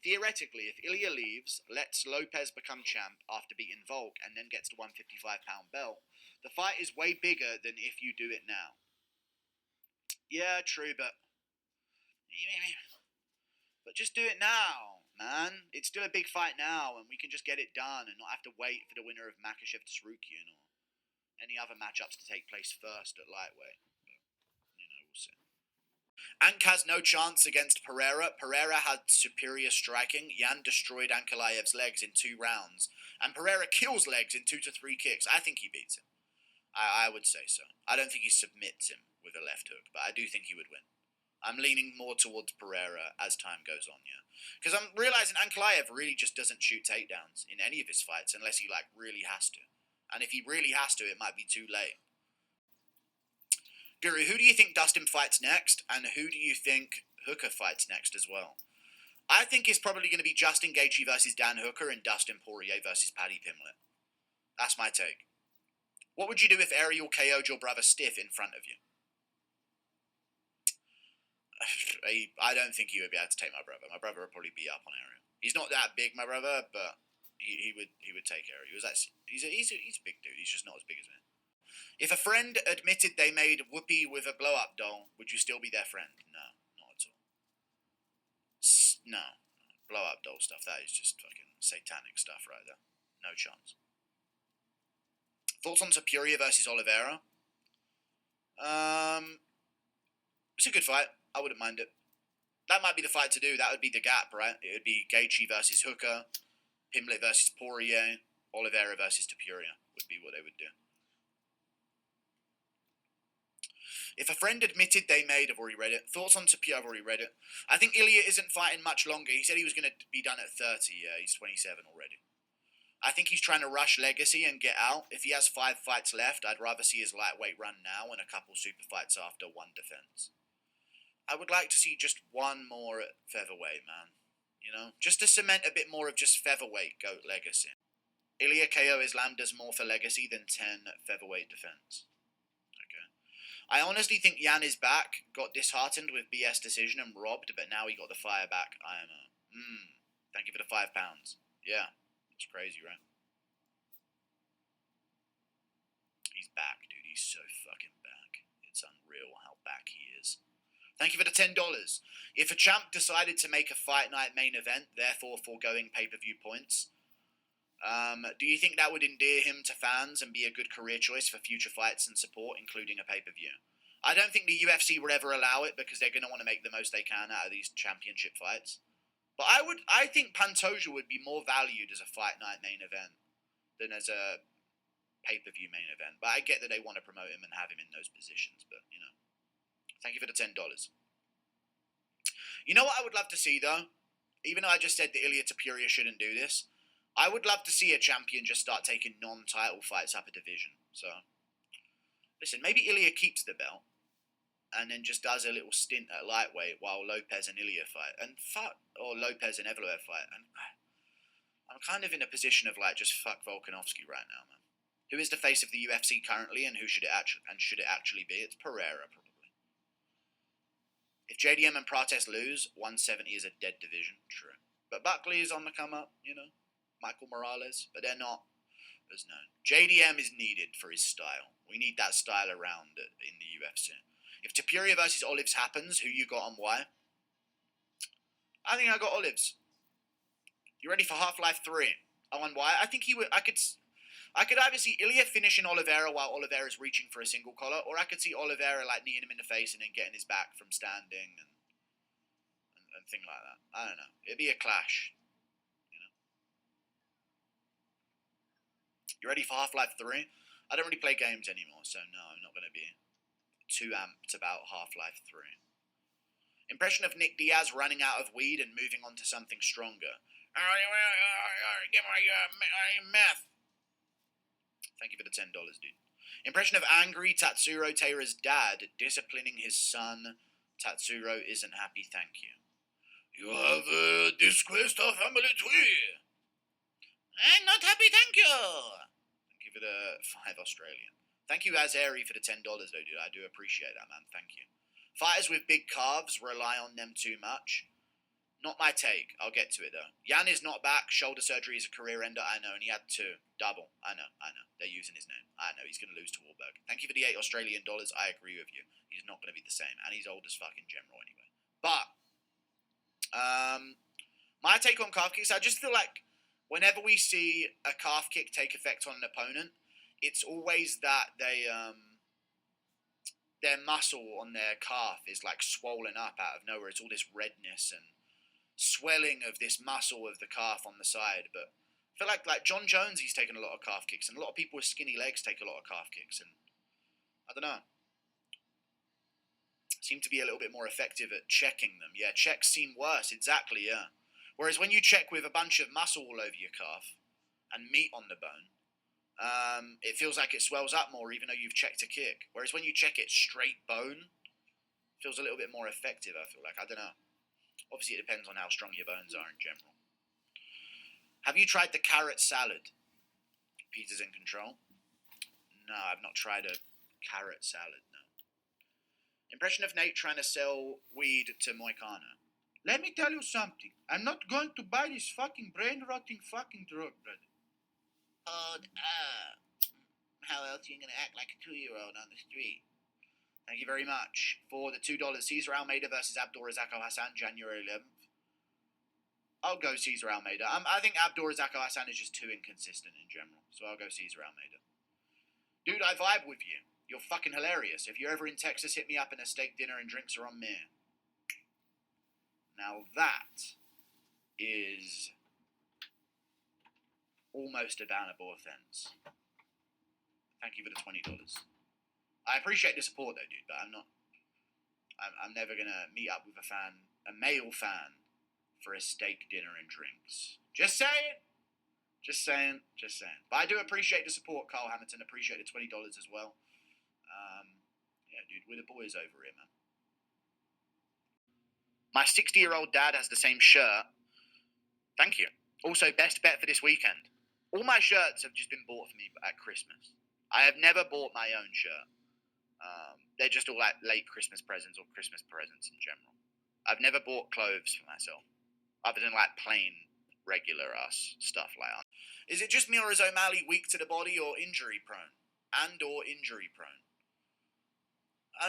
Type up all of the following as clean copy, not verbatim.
theoretically, if Illia leaves, lets Lopez become champ after beating Volk, and then gets the 155-pound belt, the fight is way bigger than if you do it now. Yeah, true, but just do it now, man. It's still a big fight now, and we can just get it done and not have to wait for the winner of Makhachev Tsarukyan or any other matchups to take place first at lightweight. But, we'll see. Ank has no chance against Pereira. Pereira had superior striking. Yan destroyed Ankalaev's legs in 2 rounds, and Pereira kills legs in 2 to 3 kicks. I think he beats him. I would say so. I don't think he submits him with a left hook, but I do think he would win. I'm leaning more towards Pereira as time goes on, yeah. Because I'm realizing Ankalaev really just doesn't shoot takedowns in any of his fights unless he, really has to. And if he really has to, it might be too late. Guru, who do you think Dustin fights next? And who do you think Hooker fights next as well? I think it's probably going to be Justin Gaethje versus Dan Hooker and Dustin Poirier versus Paddy Pimblett. That's my take. What would you do if Ariel KO'd your brother stiff in front of you? I don't think he would be able to take my brother. My brother would probably be up on Ariel. He's not that big, my brother, but he would take Ariel. He's a big dude. He's just not as big as me. If a friend admitted they made whoopee with a blow-up doll, would you still be their friend? No, not at all. No. Blow-up doll stuff, that is just fucking satanic stuff right there. No chance. Thoughts on Topuria versus Oliveira? It's a good fight. I wouldn't mind it. That might be the fight to do. That would be the gap, right? It would be Gaethje versus Hooker, Pimblett versus Poirier, Oliveira versus Topuria would be what they would do. If a friend admitted they made, I've already read it. Thoughts on Topuria, I've already read it. I think Illia isn't fighting much longer. He said he was going to be done at 30. Yeah, he's 27 already. I think he's trying to rush legacy and get out. If he has 5 fights left, I'd rather see his lightweight run now and a couple super fights after 1 defense. I would like to see just 1 more at featherweight, man. Just to cement a bit more of just featherweight GOAT legacy. Illia KO Islam does more for legacy than 10 featherweight defense. Okay. I honestly think Yan is back, got disheartened with BS decision and robbed, but now he got the fire back. IMO. Thank you for the £5. Yeah. It's crazy, right? He's back, dude. He's so fucking back. It's unreal how back he is. Thank you for the $10. If a champ decided to make a fight night main event, therefore foregoing pay-per-view points, do you think that would endear him to fans and be a good career choice for future fights and support, including a pay-per-view? I don't think the UFC would ever allow it because they're going to want to make the most they can out of these championship fights. But I think Pantoja would be more valued as a fight night main event than as a pay-per-view main event. But I get that they want to promote him and have him in those positions, but, Thank you for the $10. You know what I would love to see, though? Even though I just said that Illia Topuria shouldn't do this, I would love to see a champion just start taking non-title fights up a division. So, listen, maybe Illia keeps the belt and then just does a little stint at lightweight while Lopez and Illia fight. Or Lopez and Evloev fight. And I'm kind of in a position of, just fuck Volkanovski right now, man. Who is the face of the UFC currently, and should it actually be? It's Pereira, probably. If JDM and Prates lose, 170 is a dead division. True. But Buckley is on the come up, Michael Morales. But they're not as known. JDM is needed for his style. We need that style around in the UFC. If Topuria versus Olives happens, who you got and why? I think I got Olives. You ready for Half-Life 3? Oh, and why? I think he would. I could either see Illia finishing Oliveira while Oliveira's reaching for a single collar, or I could see Oliveira kneeing him in the face and then getting his back from standing and thing like that. I don't know. It'd be a clash. You ready for Half-Life 3? I don't really play games anymore, so no, I'm not going to be too amped about Half-Life 3. Impression of Nick Diaz running out of weed and moving on to something stronger. Get my meth. Thank you for the $10, dude. Impression of angry Tatsuro Taira's dad disciplining his son. Tatsuro isn't happy, thank you. You have disgraced our family tree. I'm not happy, thank you. Thank you for the 5 Australian. Thank you, Azeri, for the $10, though, dude. I do appreciate that, man. Thank you. Fighters with big calves rely on them too much. Not my take. I'll get to it, though. Jan is not back. Shoulder surgery is a career ender. I know, and he had 2. Double. I know. They're using his name. I know. He's going to lose to Wahlberg. Thank you for the $8 Australian. I agree with you. He's not going to be the same. And he's old as fuck in general anyway. But, my take on calf kicks, I just feel like whenever we see a calf kick take effect on an opponent, it's always that their muscle on their calf is like swollen up out of nowhere. It's all this redness and swelling of this muscle of the calf on the side. But I feel like John Jones, he's taken a lot of calf kicks, and a lot of people with skinny legs take a lot of calf kicks, and I don't know, seem to be a little bit more effective at checking them. Yeah, checks seem worse, exactly, yeah. Whereas when you check with a bunch of muscle all over your calf and meat on the bone, it feels like it swells up more even though you've checked a kick. Whereas when you check it straight bone, it feels a little bit more effective, I feel like. I don't know. Obviously, it depends on how strong your bones are in general. Have you tried the carrot salad? Peter's in control. No, I've not tried a carrot salad, no. Impression of Nate trying to sell weed to Moicano. Let me tell you something. I'm not going to buy this fucking brain-rotting fucking drug, brother. How else are you going to act like a 2-year-old on the street? Thank you very much for the $2. Cesar Almeida versus Abdulrazak Hassan, January 11th. I'll go Cesar Almeida. I think Abdulrazak Hassan is just too inconsistent in general, so I'll go Cesar Almeida. Dude, I vibe with you. You're fucking hilarious. If you're ever in Texas, hit me up and a steak dinner and drinks are on me. Now that is almost a bannable offense. Thank you for the $20. I appreciate the support though, dude, but I'm never gonna meet up with a male fan, for a steak dinner and drinks. Just saying. But I do appreciate the support, Carl Hamilton. Appreciate the $20 as well. Yeah, dude, we're the boys over here, man. My 60-year-old dad has the same shirt. Thank you. Also, best bet for this weekend. All my shirts have just been bought for me at Christmas. I have never bought my own shirt. They're just all like late Christmas presents or Christmas presents in general. I've never bought clothes for myself, other than like plain, regular ass stuff like that. Is it just me or is O'Malley weak to the body or injury prone? I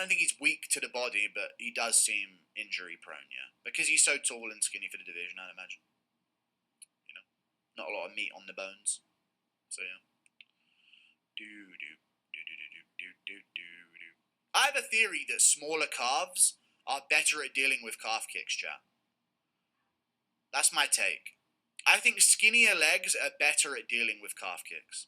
don't think he's weak to the body, but he does seem injury prone, yeah. Because he's so tall and skinny for the division, I'd imagine. You know, not a lot of meat on the bones. So, yeah. I have a theory that smaller calves are better at dealing with calf kicks, chat. That's my take. I think skinnier legs are better at dealing with calf kicks.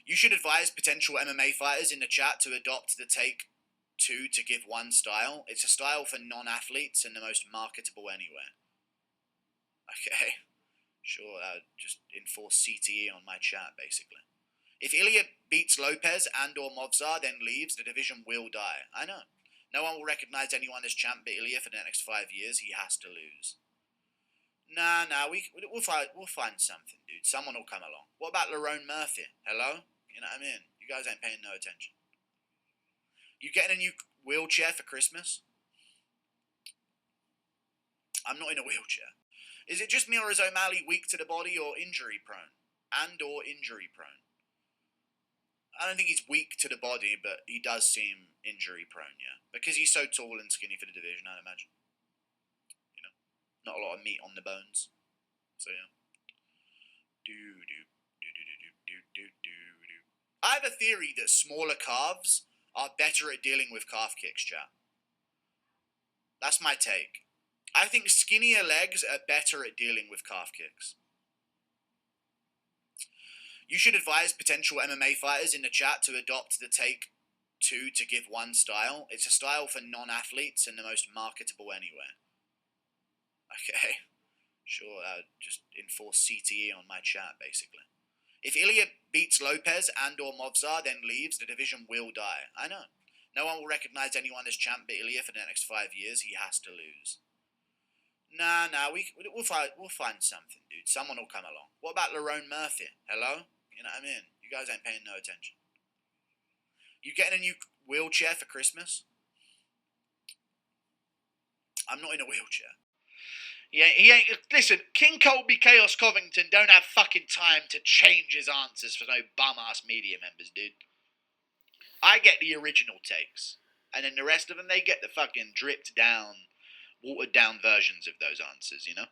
You should advise potential MMA fighters in the chat to adopt the take 2 to give 1 style. It's a style for non-athletes and the most marketable anyway. Okay. Sure, that would just enforce CTE on my chat, basically. If Illia beats Lopez and or Movzar, then leaves, the division will die. I know. No one will recognize anyone as champ but Illia for the next 5 years. He has to lose. Nah, we'll find something, dude. Someone will come along. What about Lerone Murphy? Hello? You know what I mean? You guys ain't paying no attention. You getting a new wheelchair for Christmas? I'm not in a wheelchair. Is it just me or is O'Malley weak to the body or injury prone? I don't think he's weak to the body, but he does seem injury prone, yeah. Because he's so tall and skinny for the division, I'd imagine. You know, not a lot of meat on the bones. So, yeah. I have a theory that smaller calves are better at dealing with calf kicks, chat. That's my take. I think skinnier legs are better at dealing with calf kicks. You should advise potential MMA fighters in the chat to adopt the take 2 to give 1 style. It's a style for non-athletes and the most marketable anyway. Okay. Sure, that would just enforce CTE on my chat, basically. If Illia beats Lopez and or Movzar, then leaves, the division will die. I know. No one will recognize anyone as champ but Illia for the next 5 years. He has to lose. Nah, we'll find something, dude. Someone will come along. What about Lerone Murphy? Hello? You know what I mean? You guys ain't paying no attention. You getting a new wheelchair for Christmas? I'm not in a wheelchair. Yeah, he ain't. Listen, King Colby Chaos Covington don't have fucking time to change his answers for no bum-ass media members, dude. I get the original takes, and then the rest of them, they get the fucking dripped down, watered down versions of those answers, you know?